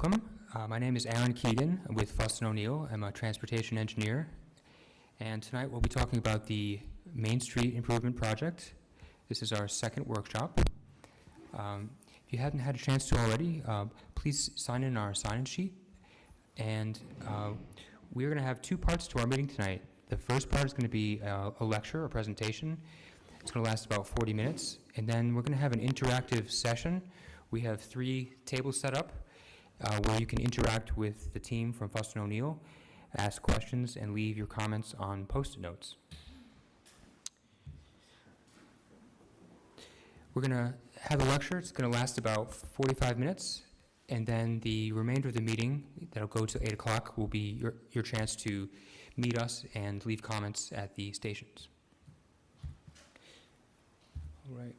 Welcome. My name is Aaron Keegan with Fuss & O'Neill. I'm a transportation engineer. And tonight we'll be talking about the Main Street Improvement Project. This is our second workshop. If you haven't had a chance to already, please sign in our sign-in sheet. And we're going to have two parts to our meeting tonight. The first part is going to be a lecture, a presentation. It's going to last about 40 minutes. And then we're going to have an interactive session. We have 3 tables set up where you can interact with the team from Fuss & O'Neill, ask questions, and leave your comments on Post-it notes. We're going to have a lecture. It's going to last about 45 minutes, and then the remainder of the meeting, that'll go till 8 o'clock, will be your chance to meet us and leave comments at the stations. All right.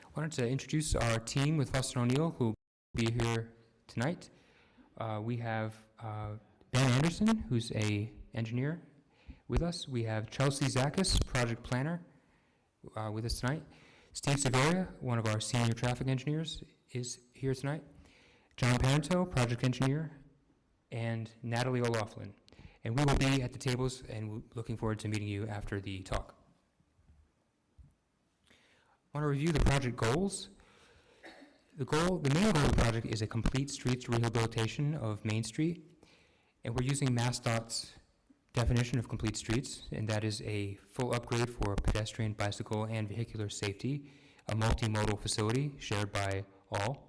I wanted to introduce our team with Fuss & O'Neill, who will be here tonight. We have Ben Anderson, who's a engineer with us. We have Chelsea Zakis, project planner, with us tonight. Steve Severia, one of our senior traffic engineers, is here tonight. John Parento, project engineer, and Natalie O'Loughlin. And we will be at the tables, and we're looking forward to meeting you after the talk. I want to review the project goals. The main goal of the project is a complete streets rehabilitation of Main Street, and we're using MassDOT's definition of complete streets, and that is a full upgrade for pedestrian, bicycle, and vehicular safety, a multimodal facility shared by all.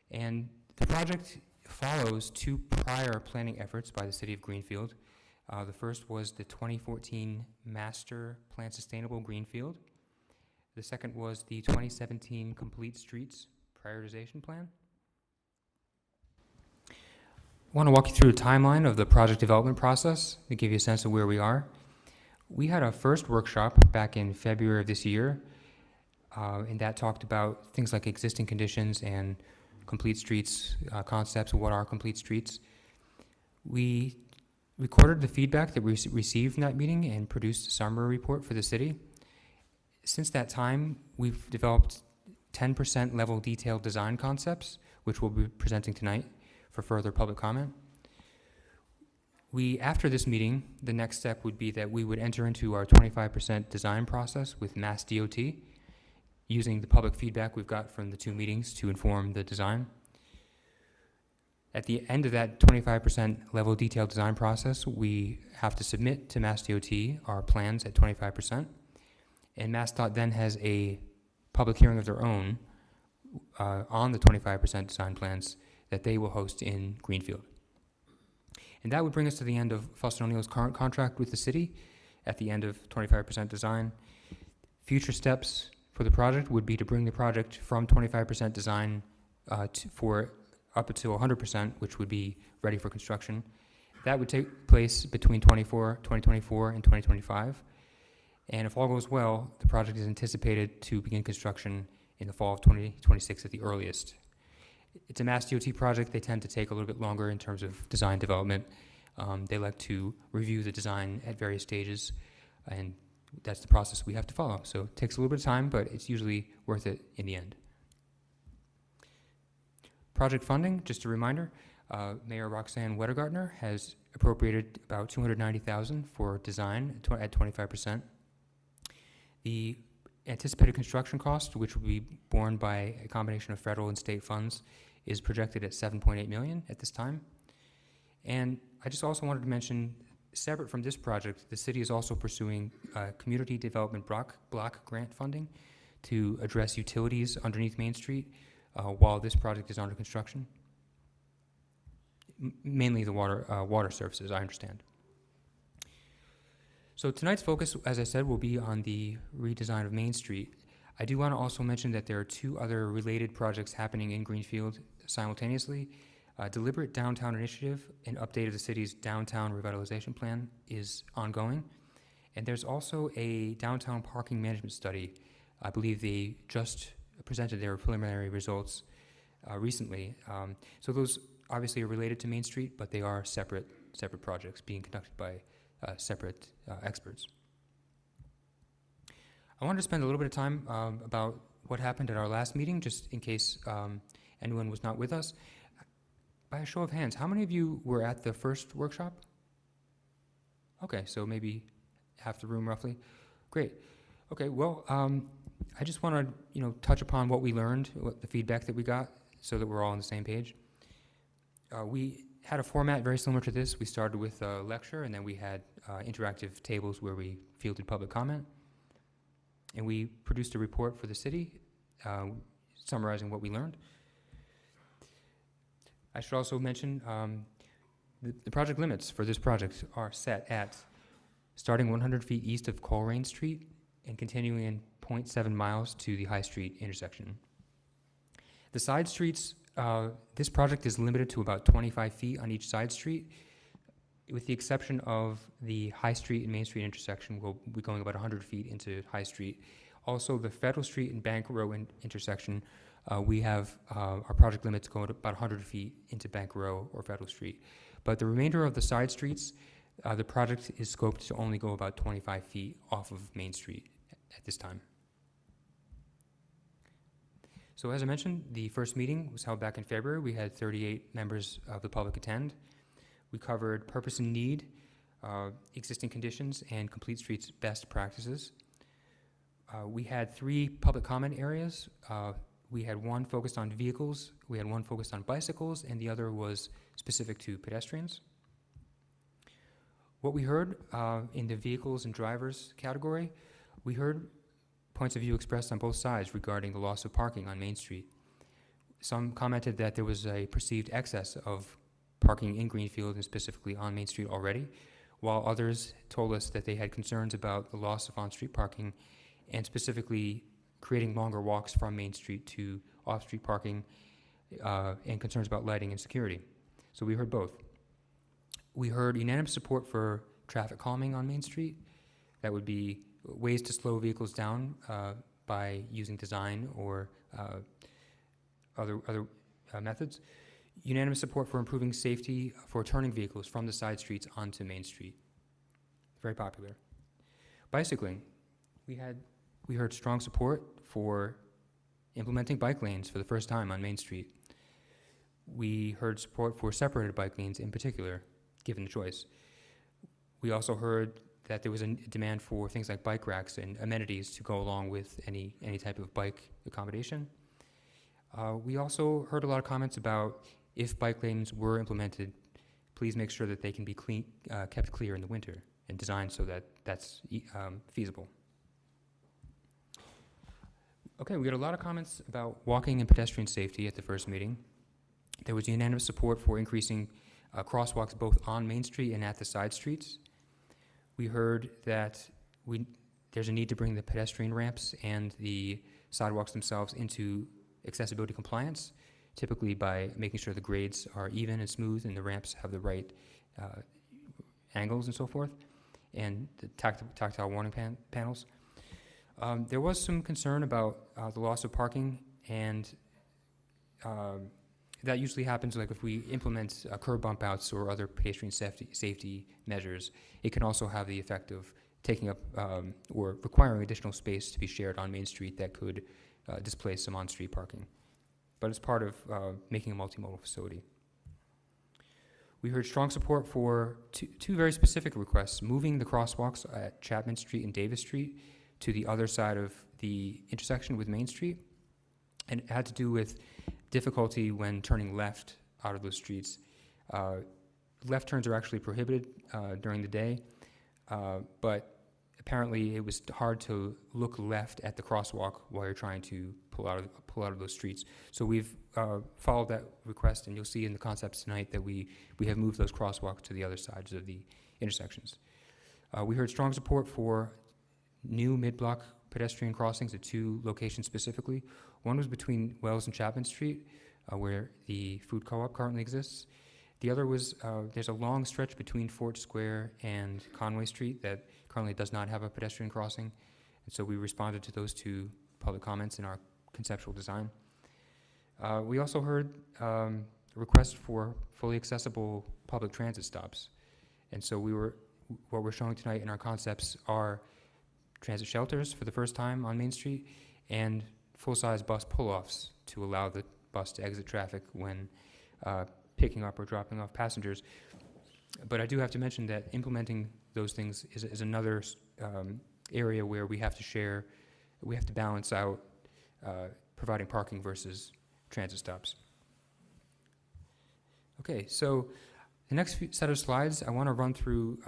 And the project follows 2 prior planning efforts by the City of Greenfield. The first was the 2014 Master Plan Sustainable Greenfield. The second was the 2017 Complete Streets Prioritization Plan. I want to walk you through a timeline of the project development process to give you a sense of where we are. We had our first workshop back in February of this year, and that talked about things like existing conditions and complete streets concepts. What are complete streets? We recorded the feedback that we received from that meeting and produced a summary report for the city. Since that time, we've developed 10% level detailed design concepts, which we'll be presenting tonight for further public comment. After this meeting, the next step would be that we would enter into our 25% design process with MassDOT, using the public feedback we've got from the 2 meetings to inform the design. At the end of that 25% level detailed design process, we have to submit to MassDOT our plans at 25%, and MassDOT then has a public hearing of their own on the 25% design plans that they will host in Greenfield. And that would bring us to the end of Fuss & O'Neill's current contract with the city at the end of 25% design. Future steps for the project would be to bring the project from 25% design for up until 100%, which would be ready for construction. That would take place between 2024 and 2025. And if all goes well, the project is anticipated to begin construction in the fall of 2026 at the earliest. It's a MassDOT project. They tend to take a little bit longer in terms of design development. They like to review the design at various stages, and that's the process we have to follow. So it takes a little bit of time, but it's usually worth it in the end. Project funding, just a reminder, Mayor Roxanne Wettergartner has appropriated about $290,000 for design at 25%. The anticipated construction cost, which will be borne by a combination of federal and state funds, is projected at $7.8 million at this time. And I just also wanted to mention, separate from this project, the city is also pursuing community development block grant funding to address utilities underneath Main Street while this project is under construction. Mainly the water services, I understand. So tonight's focus, as I said, will be on the redesign of Main Street. I do want to also mention that there are 2 other related projects happening in Greenfield simultaneously. Deliberate Downtown Initiative, an update of the city's downtown revitalization plan, is ongoing. And there's also a downtown parking management study. I believe they just presented their preliminary results recently. So those obviously are related to Main Street, but they are separate projects being conducted by separate experts. I wanted to spend a little bit of time about what happened at our last meeting, just in case anyone was not with us. By a show of hands, how many of you were at the first workshop? Okay, so maybe half the room roughly. Great. Okay, well, I just want to, touch upon what we learned, what the feedback that we got, so that we're all on the same page. We had a format very similar to this. We started with a lecture, and then we had interactive tables where we fielded public comment. And we produced a report for the city, summarizing what we learned. I should also mention the project limits for this project are set at starting 100 feet east of Coleraine Street and continuing in 0.7 miles to the High Street intersection. The side streets, this project is limited to about 25 feet on each side street. With the exception of the High Street and Main Street intersection, we'll be going about 100 feet into High Street. Also, the Federal Street and Bank Row intersection, we have our project limits going about 100 feet into Bank Row or Federal Street. But the remainder of the side streets, the project is scoped to only go about 25 feet off of Main Street at this time. So as I mentioned, the first meeting was held back in February. We had 38 members of the public attend. We covered purpose and need, existing conditions, and Complete Streets best practices. We had 3 public comment areas. We had one focused on vehicles, we had one focused on bicycles, and the other was specific to pedestrians. What we heard in the vehicles and drivers category, we heard points of view expressed on both sides regarding the loss of parking on Main Street. Some commented that there was a perceived excess of parking in Greenfield and specifically on Main Street already, while others told us that they had concerns about the loss of on-street parking and specifically creating longer walks from Main Street to off-street parking and concerns about lighting and security. So we heard both. We heard unanimous support for traffic calming on Main Street. That would be ways to slow vehicles down by using design or other methods. Unanimous support for improving safety for turning vehicles from the side streets onto Main Street. Very popular. Bicycling. We heard strong support for implementing bike lanes for the first time on Main Street. We heard support for separated bike lanes in particular, given the choice. We also heard that there was a demand for things like bike racks and amenities to go along with any type of bike accommodation. We also heard a lot of comments about if bike lanes were implemented, please make sure that they can be kept clear in the winter and designed so that that's feasible. Okay, we got a lot of comments about walking and pedestrian safety at the first meeting. There was unanimous support for increasing crosswalks both on Main Street and at the side streets. We heard that there's a need to bring the pedestrian ramps and the sidewalks themselves into accessibility compliance, typically by making sure the grades are even and smooth and the ramps have the right angles and so forth, and the tactile warning panels. There was some concern about the loss of parking, and that usually happens like if we implement curb bump outs or other pedestrian safety measures. It can also have the effect of taking up or requiring additional space to be shared on Main Street that could displace some on-street parking. But it's part of making a multimodal facility. We heard strong support for two very specific requests: moving the crosswalks at Chapman Street and Davis Street to the other side of the intersection with Main Street. And it had to do with difficulty when turning left out of those streets. Left turns are actually prohibited during the day, but apparently it was hard to look left at the crosswalk while you're trying to pull out of those streets. So we've followed that request, and you'll see in the concepts tonight that we have moved those crosswalks to the other sides of the intersections. We heard strong support for new mid-block pedestrian crossings at two locations specifically. One was between Wells and Chapman Street, where the food co-op currently exists. The other was, there's a long stretch between Fort Square and Conway Street that currently does not have a pedestrian crossing. And so we responded to those two public comments in our conceptual design. We also heard requests for fully accessible public transit stops. And so what we're showing tonight in our concepts are transit shelters for the first time on Main Street and full-size bus pull-offs to allow the bus to exit traffic when picking up or dropping off passengers. But I do have to mention that implementing those things is another area where we have to balance out providing parking versus transit stops. Okay, so the next set of slides, I want to run through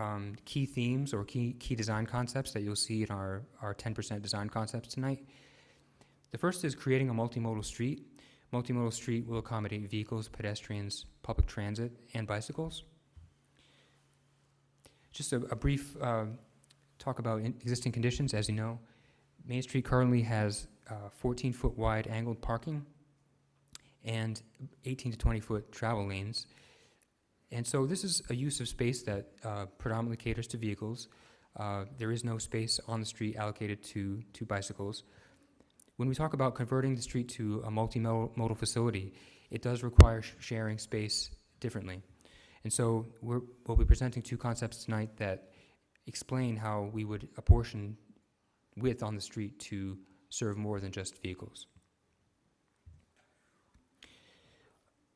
key themes or key design concepts that you'll see in our 10% design concepts tonight. The first is creating a multimodal street. Multimodal street will accommodate vehicles, pedestrians, public transit, and bicycles. Just a brief talk about existing conditions. As you know, Main Street currently has 14-foot wide angled parking and 18 to 20-foot travel lanes. And so this is a use of space that predominantly caters to vehicles. There is no space on the street allocated to bicycles. When we talk about converting the street to a multimodal facility, it does require sharing space differently. And so we'll be presenting two concepts tonight that explain how we would apportion width on the street to serve more than just vehicles.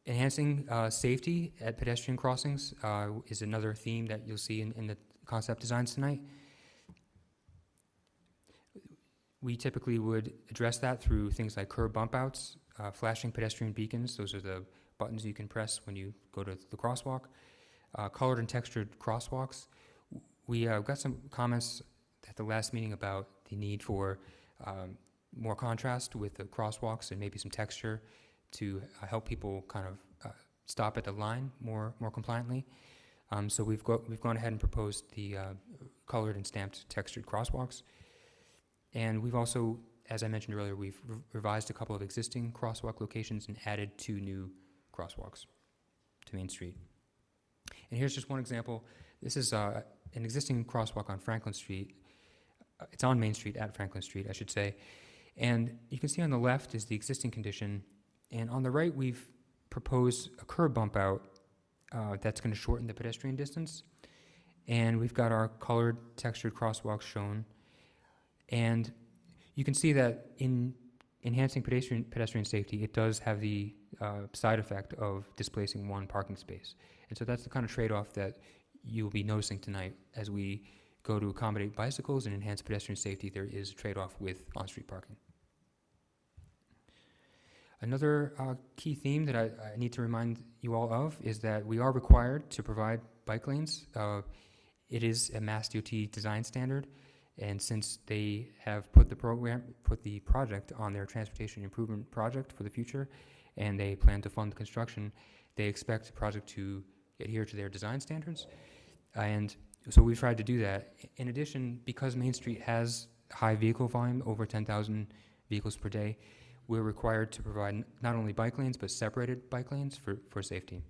Enhancing safety at pedestrian crossings is another theme that you'll see in the concept designs tonight. We typically would address that through things like curb bump outs, flashing pedestrian beacons. Those are the buttons you can press when you go to the crosswalk. Colored and textured crosswalks. We got some comments at the last meeting about the need for more contrast with the crosswalks and maybe some texture to help people kind of stop at the line more compliantly. So we've gone ahead and proposed the colored and stamped textured crosswalks. And we've also, as I mentioned earlier, we've revised a couple of existing crosswalk locations and added 2 new crosswalks to Main Street. And here's just one example. This is an existing crosswalk on Franklin Street. It's on Main Street, at Franklin Street, I should say. And you can see on the left is the existing condition. And on the right, we've proposed a curb bump out that's going to shorten the pedestrian distance. And we've got our colored textured crosswalks shown. And you can see that in enhancing pedestrian safety, it does have the side effect of displacing one parking space. And so that's the kind of trade-off that you'll be noticing tonight as we go to accommodate bicycles and enhance pedestrian safety. There is a trade-off with on-street parking. Another key theme that I need to remind you all of is that we are required to provide bike lanes. It is a Mass DOT design standard, and since they have put the project on their transportation improvement project for the future, and they plan to fund the construction, they expect the project to adhere to their design standards. And so we tried to do that. In addition, because Main Street has high vehicle volume, over 10,000 vehicles per day, we're required to provide not only bike lanes, but separated bike lanes for safety.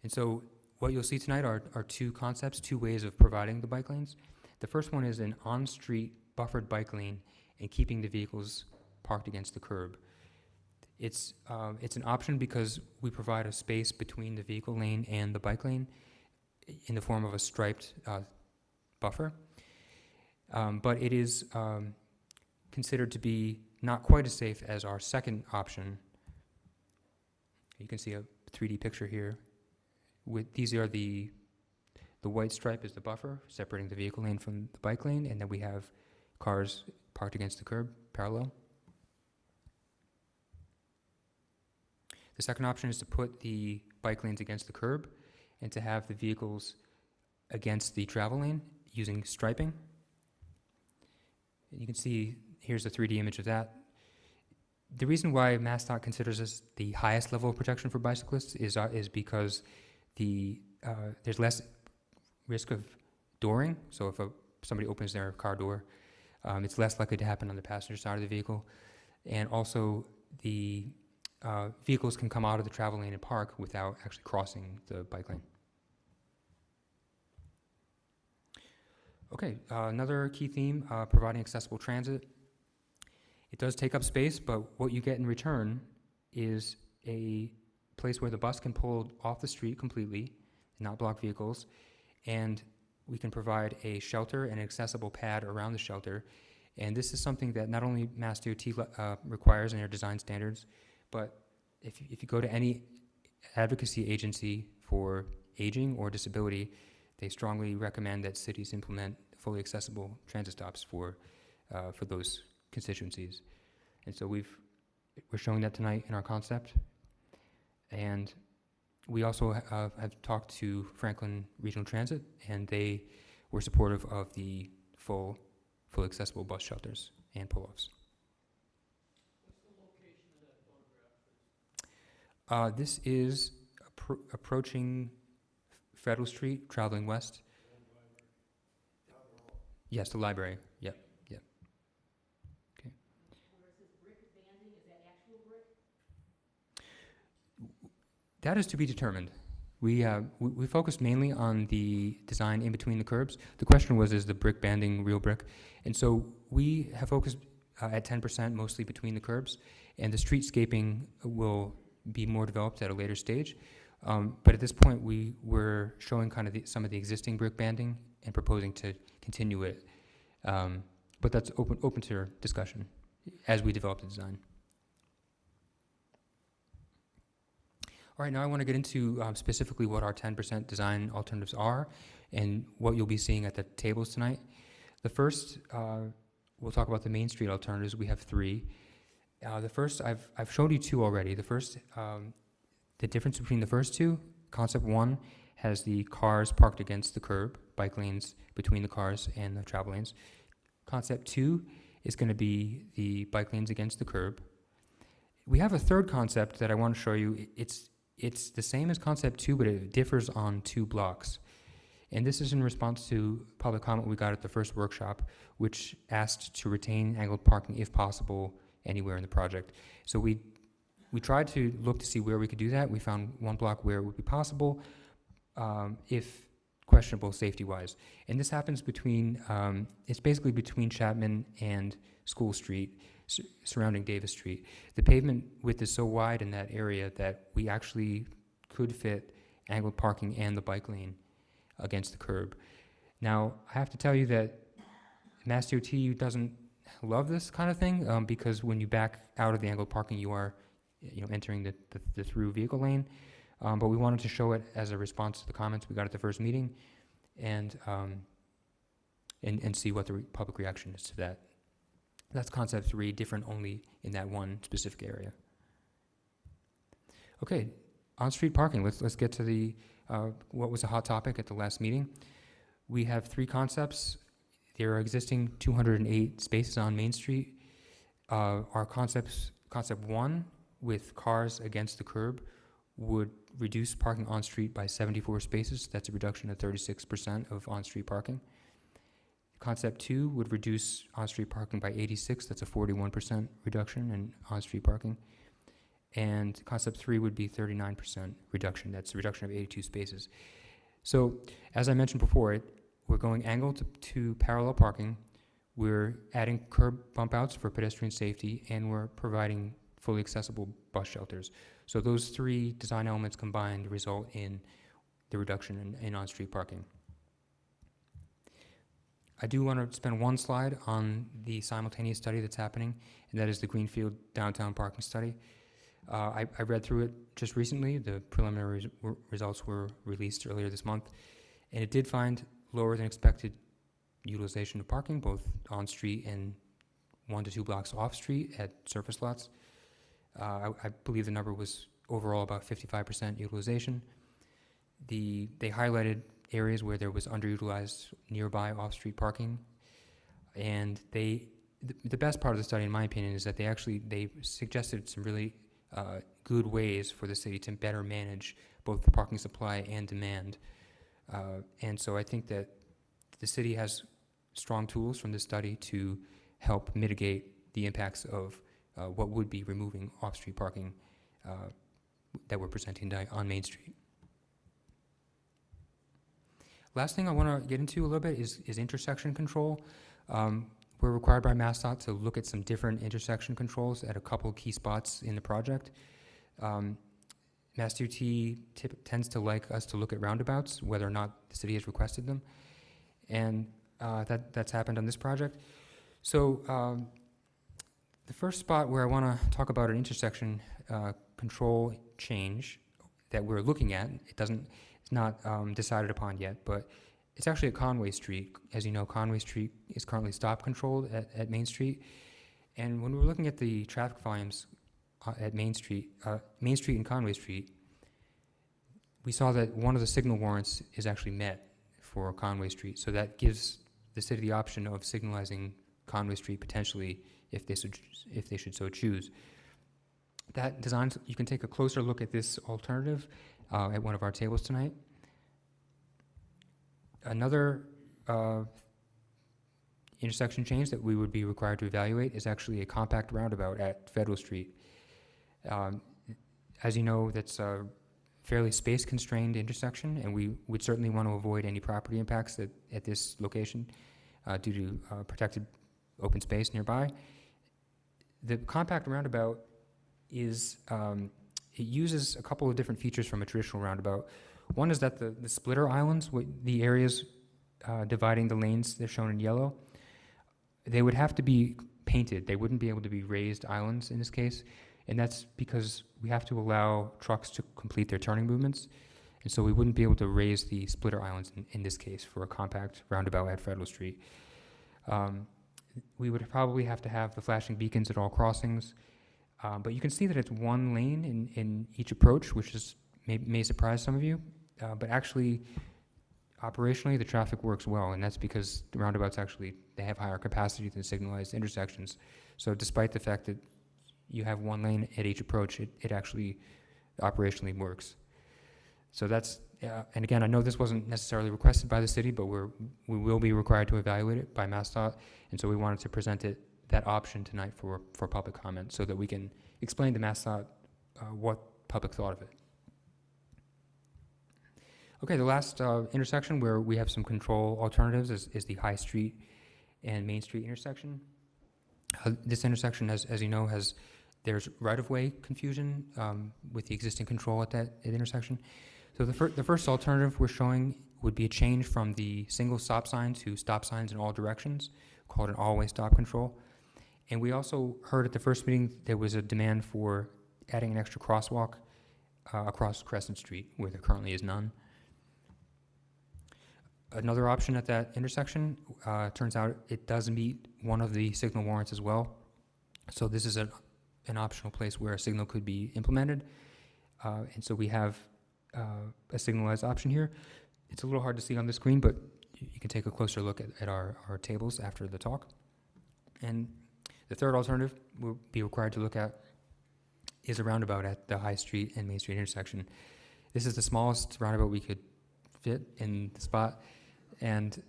And so what you'll see tonight are 2 concepts, 2 ways of providing the bike lanes. The first one is an on-street buffered bike lane and keeping the vehicles parked against the curb. It's an option because we provide a space between the vehicle lane and the bike lane in the form of a striped buffer. But it is considered to be not quite as safe as our second option. You can see a 3D picture here. These are the white stripe is the buffer separating the vehicle lane from the bike lane, and then we have cars parked against the curb parallel. The second option is to put the bike lanes against the curb and to have the vehicles against the travel lane using striping. And you can see here's a 3D image of that. The reason why MassDOT considers this the highest level of protection for bicyclists is because there's less risk of dooring. So if somebody opens their car door, it's less likely to happen on the passenger side of the vehicle. And also the vehicles can come out of the travel lane and park without actually crossing the bike lane. Okay, another key theme, providing accessible transit. It does take up space, but what you get in return is a place where the bus can pull off the street completely, not block vehicles, and we can provide a shelter and an accessible pad around the shelter. And this is something that not only Mass DOT requires in their design standards, but if you go to any advocacy agency for aging or disability, they strongly recommend that cities implement fully accessible transit stops for those constituencies. And so we're showing that tonight in our concept. And we also have talked to Franklin Regional Transit, and they were supportive of the fully accessible bus shelters and pull-offs. What's the location of that photograph? This is approaching Federal Street, traveling west. Yes, the library. Yep, yep. Okay. Where it says brick banding, is that actual brick? That is to be determined. We focused mainly on the design in between the curbs. The question was, is the brick banding real brick? And so we have focused at 10% mostly between the curbs, and the streetscaping will be more developed at a later stage. But at this point, we were showing kind of some of the existing brick banding and proposing to continue it. But that's open to discussion as we develop the design. All right, now I want to get into specifically what our 10% design alternatives are and what you'll be seeing at the tables tonight. The first, we'll talk about the Main Street alternatives. We have three. The first, I've shown you two already. The first, the difference between the first two, concept one has the cars parked against the curb, bike lanes between the cars and the travel lanes. Concept two is going to be the bike lanes against the curb. We have a third concept that I want to show you. It's the same as concept two, but it differs on two blocks. And this is in response to public comment we got at the first workshop, which asked to retain angled parking if possible anywhere in the project. So we tried to look to see where we could do that. We found one block where it would be possible, if questionable safety-wise. And this happens between, it's basically between Chapman and School Street, surrounding Davis Street. The pavement width is so wide in that area that we actually could fit angled parking and the bike lane against the curb. Now, I have to tell you that Mass DOT doesn't love this kind of thing, because when you back out of the angled parking, you are entering the through vehicle lane. But we wanted to show it as a response to the comments we got at the first meeting, and see what the public reaction is to that. That's concept three, different only in that one specific area. Okay, on-street parking. Let's get to the what was a hot topic at the last meeting. We have three concepts. There are existing 208 spaces on Main Street. Our concept one, with cars against the curb, would reduce parking on-street by 74 spaces. That's a reduction of 36% of on-street parking. Concept two would reduce on-street parking by 86. That's a 41% reduction in on-street parking. And concept three would be 39% reduction. That's a reduction of 82 spaces. So, as I mentioned before, we're going angled to parallel parking. We're adding curb bump outs for pedestrian safety, and we're providing fully accessible bus shelters. So those three design elements combined result in the reduction in on-street parking. I do want to spend one slide on the simultaneous study that's happening, and that is the Greenfield downtown parking study. I read through it just recently. The preliminary results were released earlier this month, and it did find lower than expected utilization of parking, both on-street and 1 to 2 blocks off-street at surface lots. I believe the number was overall about 55% utilization. They highlighted areas where there was underutilized nearby off-street parking, and the best part of the study, in my opinion, is that they suggested some really good ways for the city to better manage both the parking supply and demand. And so I think that the city has strong tools from this study to help mitigate the impacts of what would be removing off-street parking that we're presenting tonight on Main Street. Last thing I want to get into a little bit is intersection control. We're required by MassDOT to look at some different intersection controls at a couple key spots in the project. MassDOT tends to like us to look at roundabouts, whether or not the city has requested them, and that's happened on this project. So the first spot where I want to talk about an intersection control change that we're looking at. It's not decided upon yet, but it's actually at Conway Street. As you know, Conway Street is currently stop controlled at Main Street. And when we were looking at the traffic volumes at Main Street and Conway Street, we saw that one of the signal warrants is actually met for Conway Street. So that gives the city the option of signalizing Conway Street potentially if they should so choose. That design, you can take a closer look at this alternative at one of our tables tonight. Another intersection change that we would be required to evaluate is actually a compact roundabout at Federal Street. As you know, that's a fairly space-constrained intersection, and we would certainly want to avoid any property impacts at this location due to protected open space nearby. The compact roundabout is, it uses a couple of different features from a traditional roundabout. One is that the splitter islands, the areas dividing the lanes, they're shown in yellow, they would have to be painted. They wouldn't be able to be raised islands in this case, and that's because we have to allow trucks to complete their turning movements, and so we wouldn't be able to raise the splitter islands in this case for a compact roundabout at Federal Street. We would probably have to have the flashing beacons at all crossings, but you can see that it's one lane in each approach, which may surprise some of you, but actually, operationally, the traffic works well, and that's because the roundabouts actually, they have higher capacity than signalized intersections. So despite the fact that you have one lane at each approach, it actually operationally works. So that's, and again, I know this wasn't necessarily requested by the city, but we will be required to evaluate it by MassDOT, and so we wanted to present that option tonight for public comment so that we can explain to MassDOT what public thought of it. Okay, the last intersection where we have some control alternatives is the High Street and Main Street intersection. This intersection, as you know, there's right-of-way confusion with the existing control at that intersection. So the first alternative we're showing would be a change from the single stop sign to stop signs in all directions, called an all-way stop control. And we also heard at the first meeting there was a demand for adding an extra crosswalk across Crescent Street, where there currently is none. Another option at that intersection, turns out it does meet one of the signal warrants as well. So this is an optional place where a signal could be implemented. And so we have a signalized option here. It's a little hard to see on the screen, but you can take a closer look at our tables after the talk. And the third alternative we'll be required to look at is a roundabout at the High Street and Main Street intersection. This is the smallest roundabout we could fit in the spot. And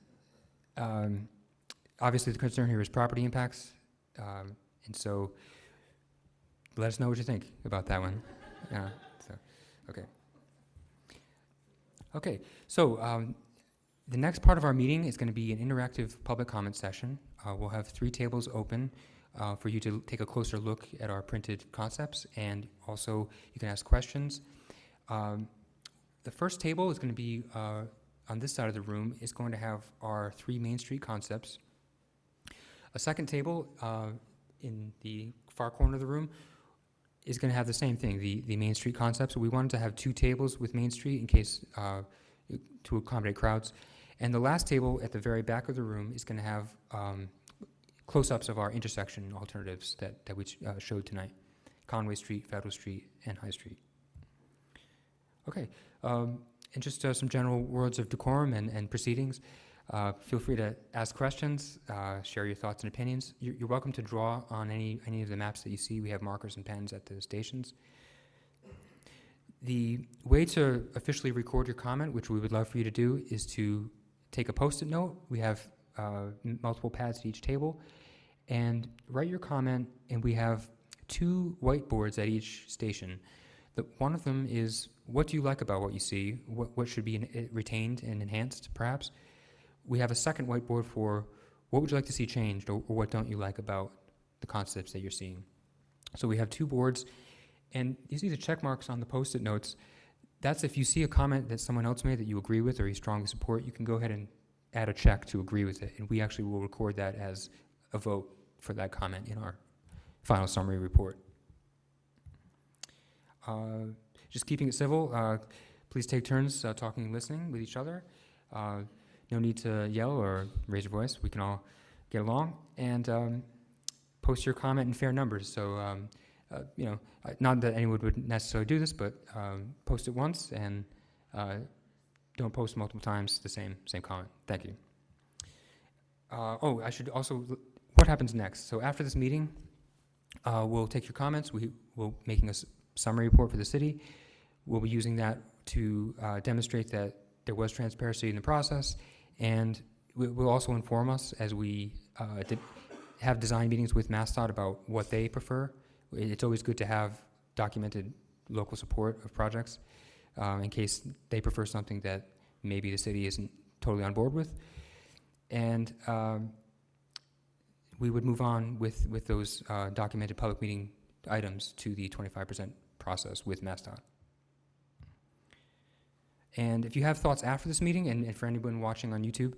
obviously the concern here is property impacts. And so let us know what you think about that one. Okay. Okay, so the next part of our meeting is going to be an interactive public comment session. We'll have 3 tables open for you to take a closer look at our printed concepts, and also you can ask questions. The first table is going to be on this side of the room is going to have our 3 Main Street concepts. A second table in the far corner of the room is going to have the same thing, the Main Street concepts. We wanted to have 2 tables with Main Street in case to accommodate crowds. And the last table at the very back of the room is going to have close-ups of our intersection alternatives that we showed tonight: Conway Street, Federal Street, and High Street. Okay. And just some general words of decorum and proceedings. Feel free to ask questions, share your thoughts and opinions. You're welcome to draw on any of the maps that you see. We have markers and pens at the stations. The way to officially record your comment, which we would love for you to do, is to take a Post-it note. We have multiple pads at each table. And write your comment, and we have 2 whiteboards at each station. One of them is, what do you like about what you see? What should be retained and enhanced, perhaps? We have a second whiteboard for, what would you like to see changed, or what don't you like about the concepts that you're seeing? So we have 2 boards, and you see the check marks on the Post-it notes. That's if you see a comment that someone else made that you agree with or you strongly support, you can go ahead and add a check to agree with it, and we actually will record that as a vote for that comment in our final summary report. just keeping it civil. Please take turns talking and listening with each other. No need to yell or raise your voice. We can all get along. And post your comment in fair numbers. So, not that anyone would necessarily do this, but post it once and don't post multiple times the same comment. Thank you. I should also, what happens next? So after this meeting, we'll take your comments. We'll making a summary report for the city. We'll be using that to demonstrate that there was transparency in the process, and will also inform us as we have design meetings with MassDOT about what they prefer. It's always good to have documented local support of projects in case they prefer something that maybe the city isn't totally on board with. And we would move on with those documented public meeting items to the 25% process with MassDOT. And if you have thoughts after this meeting, and for anyone watching on YouTube,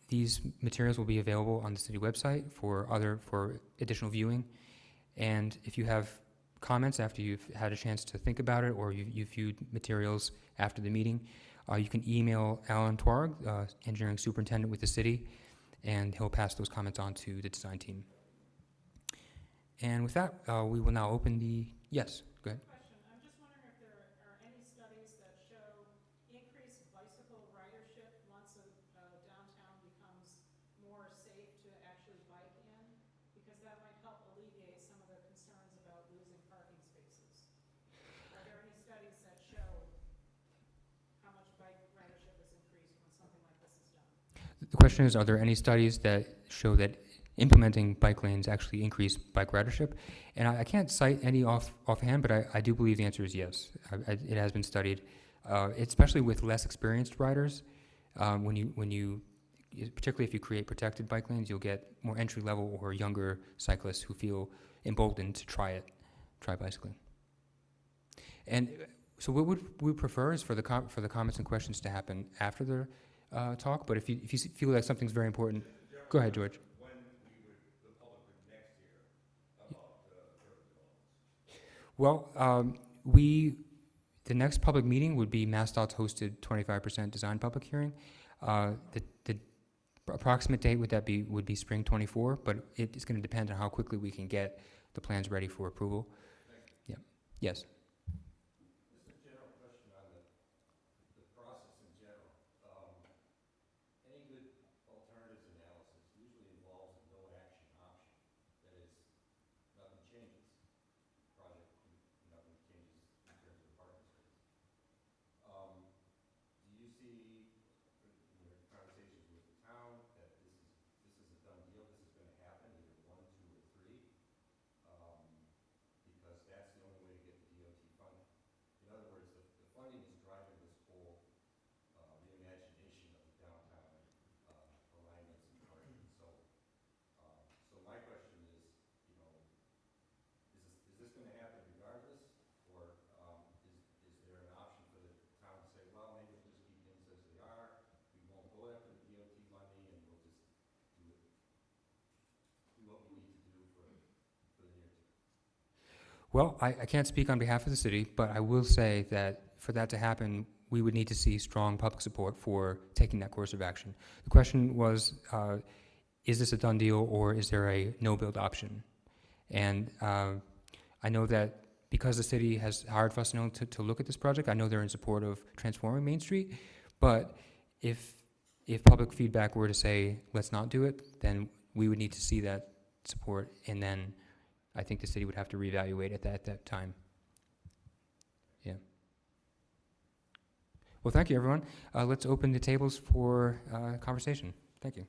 these materials will be available on the city website for additional viewing. And if you have comments after you've had a chance to think about it, or you've viewed materials after the meeting, you can email Alan Twarg, engineering superintendent with the city, and he'll pass those comments on to the design team. And with that, we will now open the, yes, go ahead. Question, I'm just wondering if there are any studies that show increased bicycle ridership once a downtown becomes more safe to actually bike in? Because that might help alleviate some of the concerns about losing parking spaces. Are there any studies that show how much bike ridership is increased when something like this is done? The question is, are there any studies that show that implementing bike lanes actually increase bike ridership? And I can't cite any offhand, but I do believe the answer is yes. It has been studied, especially with less experienced riders. Particularly if you create protected bike lanes, you'll get more entry-level or younger cyclists who feel emboldened to try bicycling. And so what we prefer is for the comments and questions to happen after the talk. But if you feel like something's very important, go ahead, George. Well, the next public meeting would be MassDOT's hosted 25% design public hearing. The approximate date would be spring 24, but it's going to depend on how quickly we can get the plans ready for approval. Yeah. Yes. Just a general question on the process in general. Any good alternatives analysis usually involves a no-action option. That is, nothing changes. Project, nothing changes in terms of the parking space. Do you see, in your conversations with the town, that this is a done deal? This is going to happen, either 1, 2, or 3, because that's the only way to get the DOT funding. In other words, the funding is driving this whole reimagination of the downtown alignments and parking. So my question is, is this going to happen regardless, or is there an option for the town to say, well, maybe we'll just keep things as they are, we won't go after the DOT money, and we'll just do what we need to do for the near term? Well, I can't speak on behalf of the city, but I will say that for that to happen, we would need to see strong public support for taking that course of action. The question was, is this a done deal, or is there a no-build option? And I know that because the city has hired Fussino to look at this project, I know they're in support of transforming Main Street, but if public feedback were to say, let's not do it, then we would need to see that support, and then I think the city would have to reevaluate at that time. Yeah. Well, thank you, everyone. Let's open the tables for conversation. Thank you.